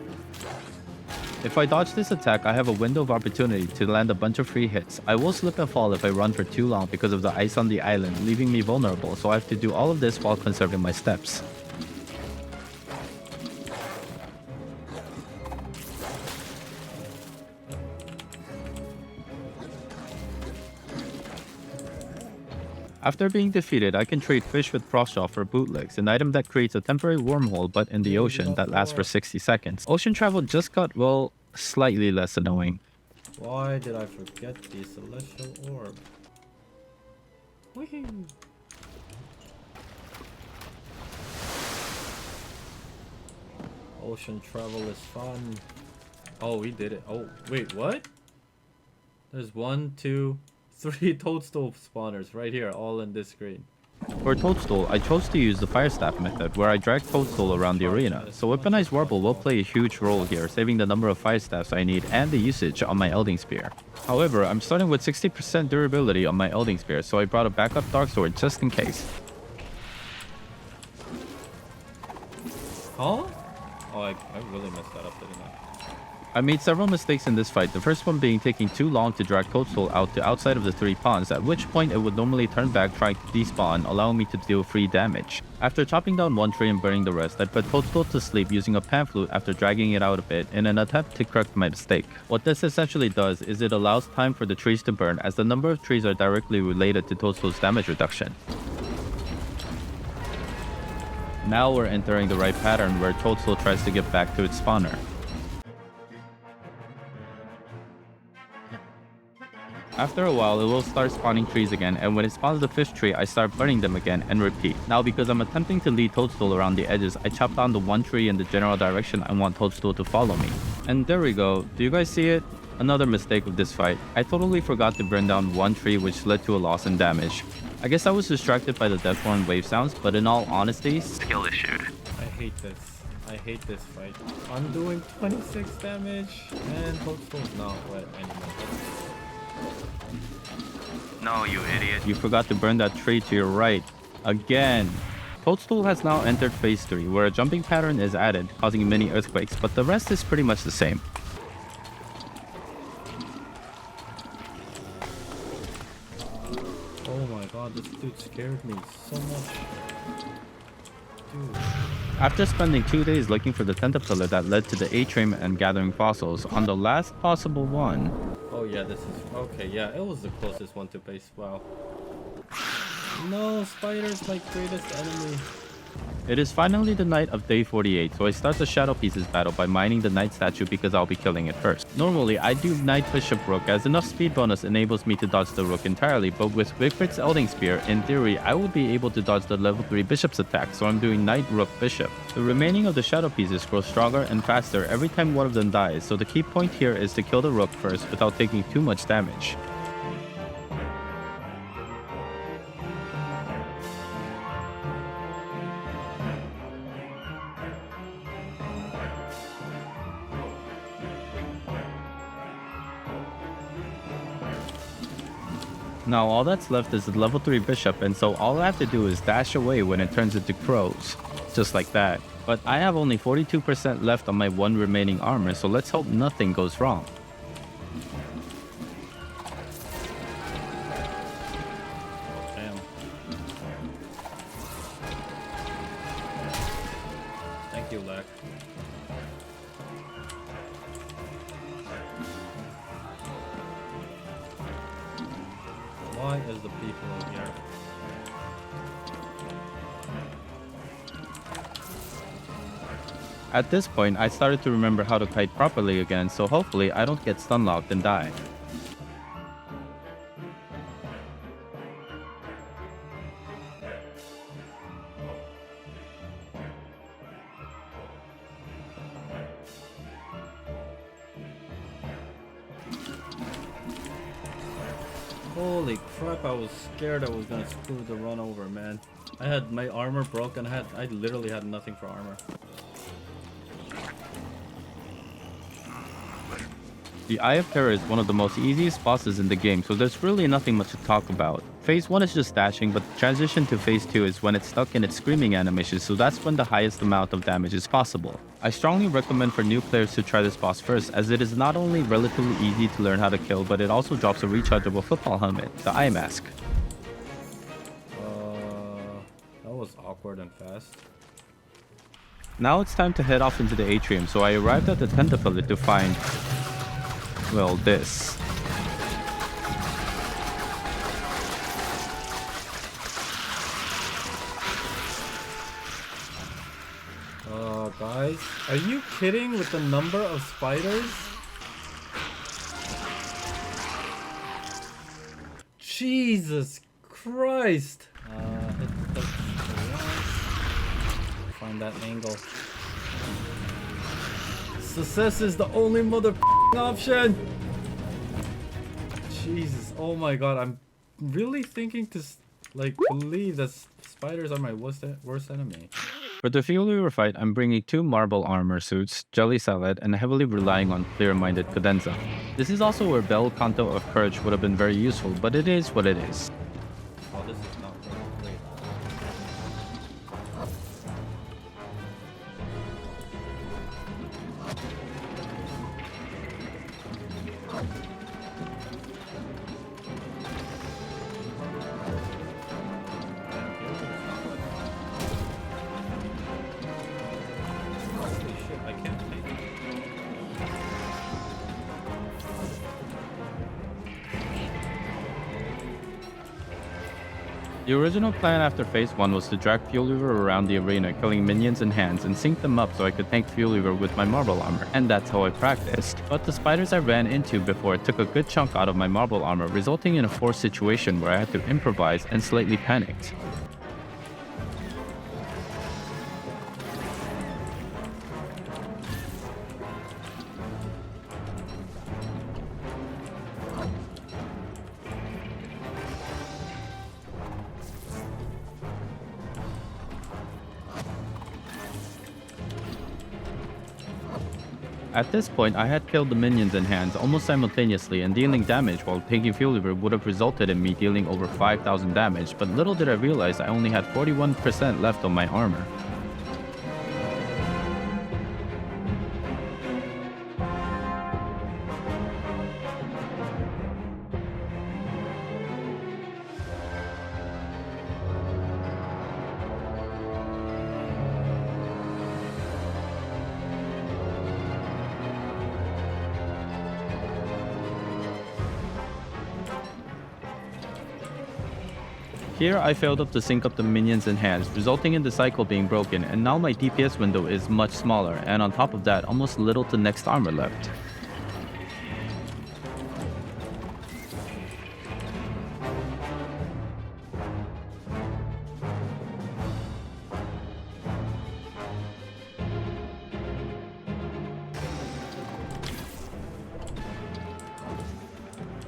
Speaker 1: If I dodge this attack, I have a window of opportunity to land a bunch of free hits. I will slip and fall if I run for too long because of the ice on the island, leaving me vulnerable, so I have to do all of this while conserving my steps. After being defeated, I can trade fish with Frostjaw for bootlegs, an item that creates a temporary wormhole but in the ocean that lasts for 60 seconds. Ocean travel just got, well, slightly less annoying.
Speaker 3: Why did I forget the Celestial Orb? Whee! Ocean travel is fun. Oh, we did it. Oh, wait, what? There's 1, 2, 3 Toadstool spawners right here, all in this screen.
Speaker 1: For Toadstool, I chose to use the Fire Staff method, where I drag Toadstool around the arena, so Weaponized Warble will play a huge role here, saving the number of Fire Staffs I need and the usage on my Elding Spear. However, I'm starting with 60% durability on my Elding Spear, so I brought a backup Dark Sword just in case.
Speaker 3: Huh? Oh, I really messed that up, didn't I?
Speaker 1: I made several mistakes in this fight, the first one being taking too long to drag Toadstool out to outside of the 3 ponds, at which point it would normally turn back trying to despawn, allowing me to deal free damage. After chopping down 1 tree and burning the rest, I put Toadstool to sleep using a pan flute after dragging it out a bit in an attempt to correct my mistake. What this essentially does is it allows time for the trees to burn, as the number of trees are directly related to Toadstool's damage reduction. Now we're entering the right pattern where Toadstool tries to get back to its spawner. After a while, it will start spawning trees again, and when it spawns the 5th tree, I start burning them again and repeat. Now because I'm attempting to lead Toadstool around the edges, I chop down the 1 tree in the general direction I want Toadstool to follow me. And there we go. Do you guys see it? Another mistake of this fight. I totally forgot to burn down 1 tree, which led to a loss in damage. I guess I was distracted by the Deathborn wave sounds, but in all honesty,
Speaker 2: Skill issued.
Speaker 3: I hate this. I hate this fight. I'm doing 26 damage, and Toadstool's not wet anymore.
Speaker 2: No, you idiot.
Speaker 1: you forgot to burn that tree to your right. Again. Toadstool has now entered phase 3, where a jumping pattern is added, causing mini earthquakes, but the rest is pretty much the same.
Speaker 3: Oh my god, this dude scared me so much. Dude.
Speaker 1: After spending 2 days looking for the tentapillar that led to the A-Train and gathering fossils, on the last possible one...
Speaker 3: Oh yeah, this is... Okay, yeah, it was the closest one to base. Wow. No, spider's my greatest enemy.
Speaker 1: It is finally the night of day 48, so I start the Shadow Pieces battle by mining the Knight statue because I'll be killing it first. Normally, I do Knight Bishop Rook as enough speed bonus enables me to dodge the Rook entirely, but with Wigfrid's Elding Spear, in theory, I will be able to dodge the level 3 Bishop's attack, so I'm doing Knight Rook Bishop. The remaining of the Shadow Pieces grow stronger and faster every time one of them dies, so the key point here is to kill the Rook first without taking too much damage. Now all that's left is the level 3 bishop, and so all I have to do is dash away when it turns into crows. Just like that. But I have only 42% left on my 1 remaining armor, so let's hope nothing goes wrong.
Speaker 3: you, Lack. Why is the people in here?
Speaker 1: At this point, I started to remember how to kite properly again, so hopefully I don't get stun locked and die.
Speaker 3: Holy crap, I was scared I was gonna screw the run over, man. I had my armor broken, I literally had nothing for armor.
Speaker 1: The Eye of Terror is one of the most easiest bosses in the game, so there's really nothing much to talk about. Phase 1 is just dashing, but the transition to Phase 2 is when it's stuck in its screaming animation, so that's when the highest amount of damage is possible. I strongly recommend for new players to try this boss first, as it is not only relatively easy to learn how to kill, but it also drops a rechargeable football helmet, the Eye Mask.
Speaker 3: That was awkward and fast.
Speaker 1: Now it's time to head off into the atrium, so I arrived at the Tentafillet to find, well, this.
Speaker 3: Guys, are you kidding with the number of spiders? Jesus Christ! Hit the find that angle. Success is the only mother option. Jesus, oh my god, I'm really thinking to like believe that spiders are my worst enemy.
Speaker 1: For the Fuelweaver fight, I'm bringing 2 marble armor suits, Jelly Salad, and heavily relying on clear-minded Cadenza. This is also where Bel Canto of Courage would have been very useful, but it is what it is.
Speaker 3: Oh, this is not great.
Speaker 1: The original plan after Phase 1 was to drag Fuelweaver around the arena, killing minions and hands, and sync them up so I could tank Fuelweaver with my marble armor, and that's how I practiced. But the spiders I ran into before took a good chunk out of my marble armor, resulting in a forced situation where I had to improvise and slightly panicked. At this point, I had killed the minions and hands almost simultaneously, and dealing damage while taking Fuelweaver would have resulted in me dealing over 5,000 damage, but little did I realize I only had 41% left on my armor. Here I failed up to sync up the minions and hands, resulting in the cycle being broken, and now my DPS window is much smaller, and on top of that, almost little to next armor left.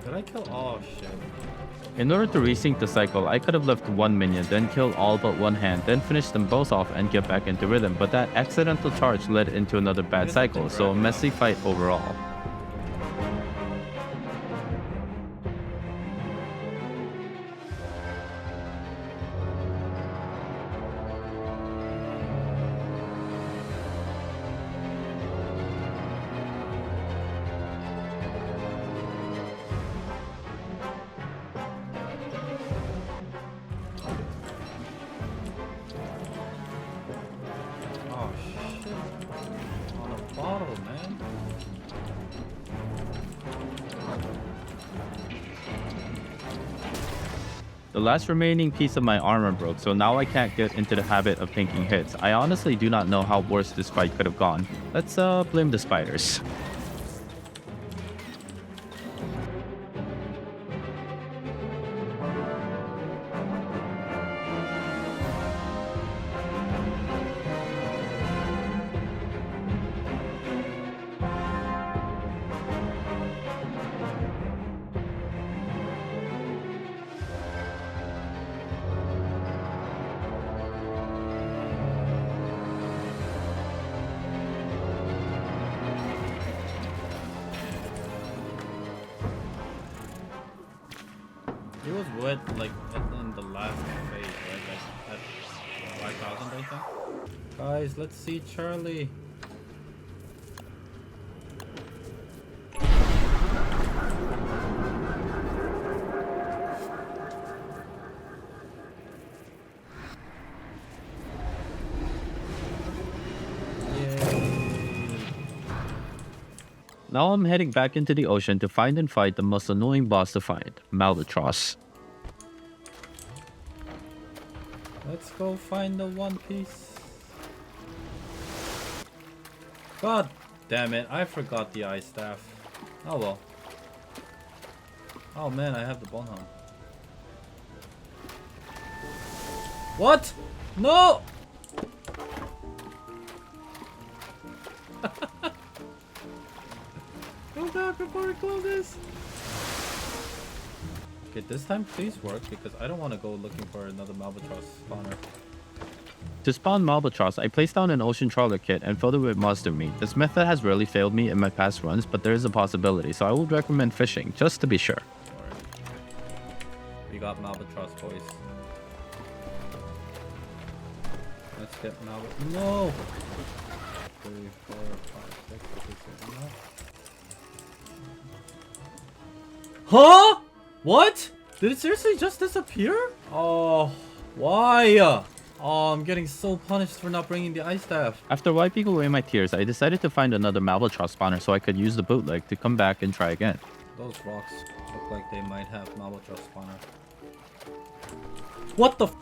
Speaker 3: Did I kill? Oh shit.
Speaker 1: In order to resync the cycle, I could have left one minion, then kill all but one hand, then finish them both off and get back into rhythm, but that accidental charge led into another bad cycle, so a messy fight overall.
Speaker 3: On a bottle, man.
Speaker 1: The last remaining piece of my armor broke, so now I can't get into the habit of taking hits. I honestly do not know how worse this fight could have gone. Let's blame the spiders.
Speaker 3: He was wet like in the last phase, right? Like at 5,000, I think. Guys, let's see Charlie.
Speaker 1: Now I'm heading back into the ocean to find and fight the most annoying boss to find, Malbatross.
Speaker 3: Let's go find the One Piece. God damn it, I forgot the ice staff. Oh well. Oh man, I have the bone helm. What? No! Go back before it closes. Okay, this time please work because I don't want to go looking for another Malbatross spawner.
Speaker 1: To spawn Malbatross, I placed down an ocean trawler kit and filled it with monster meat. This method has rarely failed me in my past runs, but there is a possibility, so I would recommend fishing, just to be sure.
Speaker 3: Alright. We got Malbatross, boys. Let's get Malbatross. No! 3, 4, 5, 6, is this enough? Huh? What? Did it seriously just disappear? Oh, why? Oh, I'm getting so punished for not bringing the ice staff.
Speaker 1: After wiping away my tears, I decided to find another Malbatross spawner so I could use the bootleg to come back and try again.
Speaker 3: Those rocks look like they might have Malbatross spawner. What the f?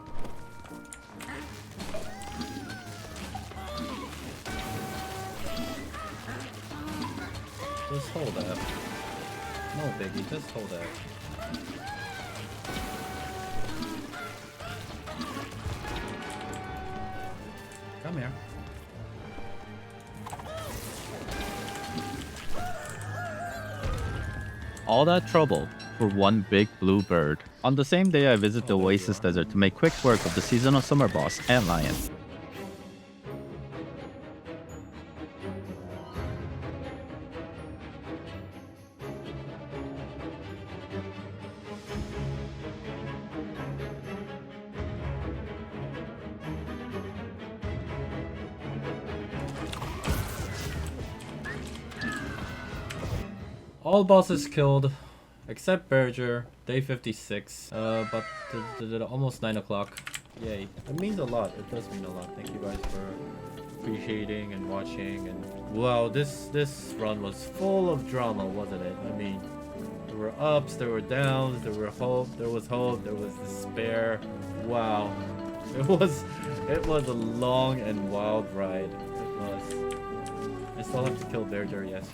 Speaker 3: Just hold that. No biggie, just hold that. Come here.
Speaker 1: All that trouble for one big blue bird. On the same day, I visit the Oasis Desert to make quick work of the seasonal summer boss, Antlion.
Speaker 3: All bosses killed, except Bearger, day 56. But almost 9 o'clock. Yay. It means a lot. It does mean a lot. Thank you guys for appreciating and watching. And wow, this run was full of drama, wasn't it? I mean, there were ups, there were downs, there was hope, there was despair. Wow. It was a long and wild ride. It was. I still have to kill Bearger, yes.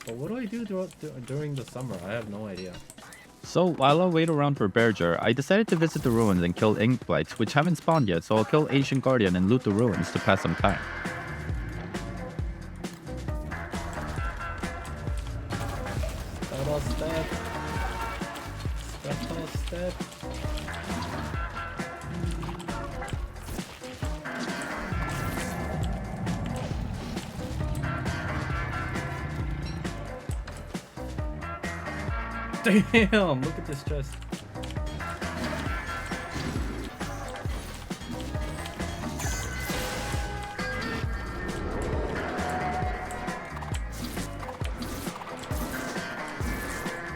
Speaker 3: But what do I do during the summer? I have no idea.
Speaker 1: So, while I wait around for Bearger, I decided to visit the ruins and kill ink blights, which haven't spawned yet, so I'll kill Ancient Guardian and loot the ruins to pass some time.
Speaker 3: Step. Damn, look at this chest.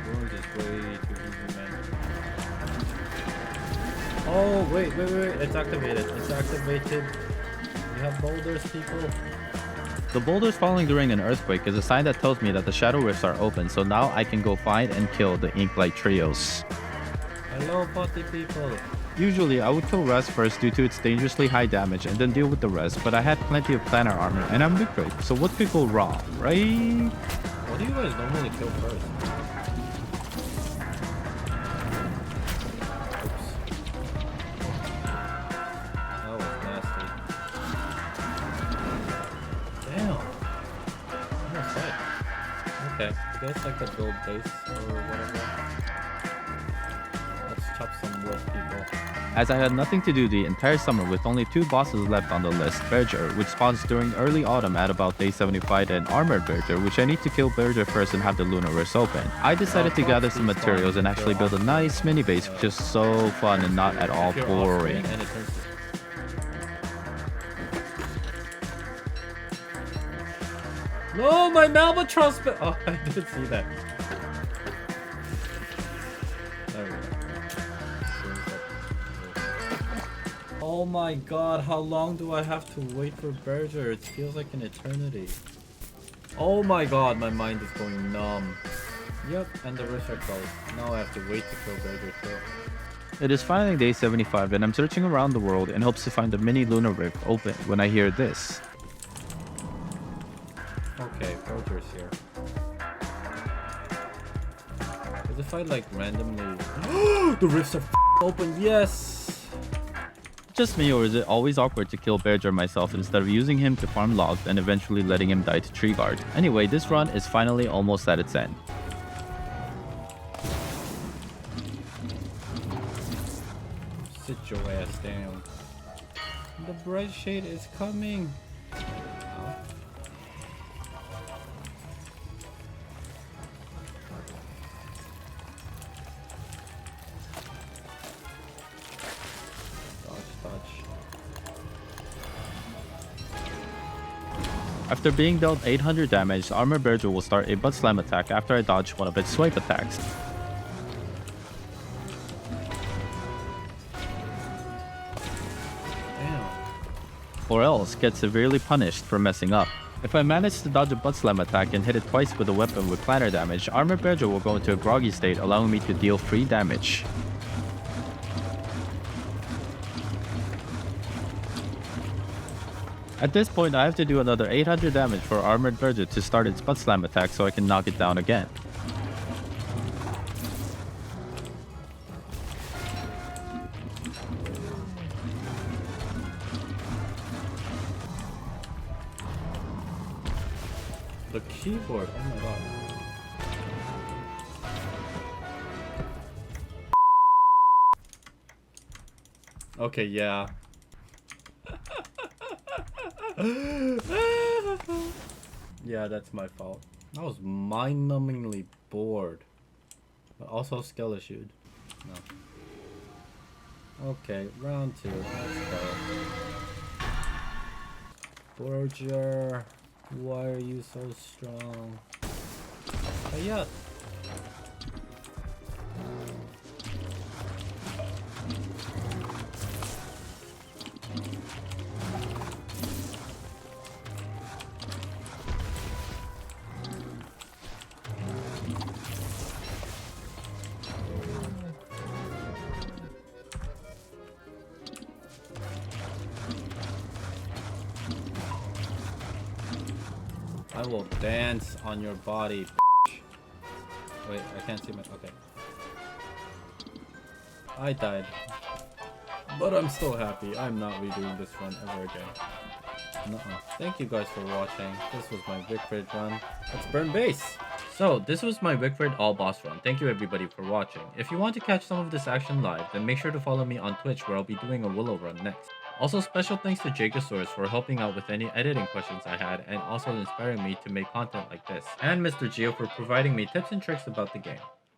Speaker 3: We're just way too easy, man. Oh, wait, it's activated. We have boulders, people.
Speaker 1: The boulders falling during an earthquake is a sign that tells me that the shadow rifts are open, so now I can go find and kill the Inklight trios.
Speaker 3: Hello, party people.
Speaker 1: Usually, I would kill Rest first due to its dangerously high damage and then deal with the rest, but I had plenty of planar armor and I'm Wigfrid, so what could go wrong, right?
Speaker 3: What do you guys normally kill first? That was nasty. Damn. Almost died. Okay, I guess I could build base or whatever. Let's chop some wood, people.
Speaker 1: As I had nothing to do the entire summer with only 2 bosses left on the list, Bearger, which spawns during early autumn at about day 75, and Armored Bearger, which I need to kill Bearger first and have the lunar rifts open. I decided to gather some materials and actually build a nice mini base, which is so fun and not at all boring.
Speaker 3: No, my Malbatross! Oh, I did see that. There we go. Oh my god, how long do I have to wait for Bearger? It feels like an eternity. Oh my god, my mind is going numb. Yep, and the rifts are closed. Now I have to wait to kill Bearger too.
Speaker 1: It is finally day 75 and I'm searching around the world in hopes to find a mini lunar rift open when I hear this.
Speaker 3: Okay, Bearger's here. Because if I like randomly... The rifts are open, yes!
Speaker 1: Just me, or is it always awkward to kill Bearger myself instead of using him to farm logs and eventually letting him die to tree guard? Anyway, this run is finally almost at its end.
Speaker 3: Sit your ass down. The Brightshade is coming. Ow.
Speaker 1: After being dealt 800 damage, Armored Bearger will start a butt slam attack after I dodge one of its swipe attacks.
Speaker 3: Damn.
Speaker 1: Or else get severely punished for messing up. If I manage to dodge a butt slam attack and hit it twice with a weapon with planar damage, Armored Bearger will go into a groggy state, allowing me to deal free damage. At this point, I have to do another 800 damage for Armored Bearger to start its butt slam attack so I can knock it down again.
Speaker 3: The keyboard, oh my god. Okay, yeah. Yeah, that's my fault. I was mind-numbingly bored. But also skill issued. No. Okay, round 2. Let's go. Bearger, why are you so strong? Hey, yeah. I will dance on your body. Wait, I can't see my... Okay. I died. But I'm still happy. I'm not redoing this run ever again. Nuh-uh. Thank you guys for watching. This was my Wigfrid run. Let's burn base! So, this was my Wigfrid all boss run. Thank you everybody for watching. If you want to catch some of this action live, then make sure to follow me on Twitch where I'll be doing a Willow run next. Also, special thanks to Jagosaurus for helping out with any editing questions I had and also inspiring me to make content like this. And Mr. Geo for providing me tips and tricks about the game.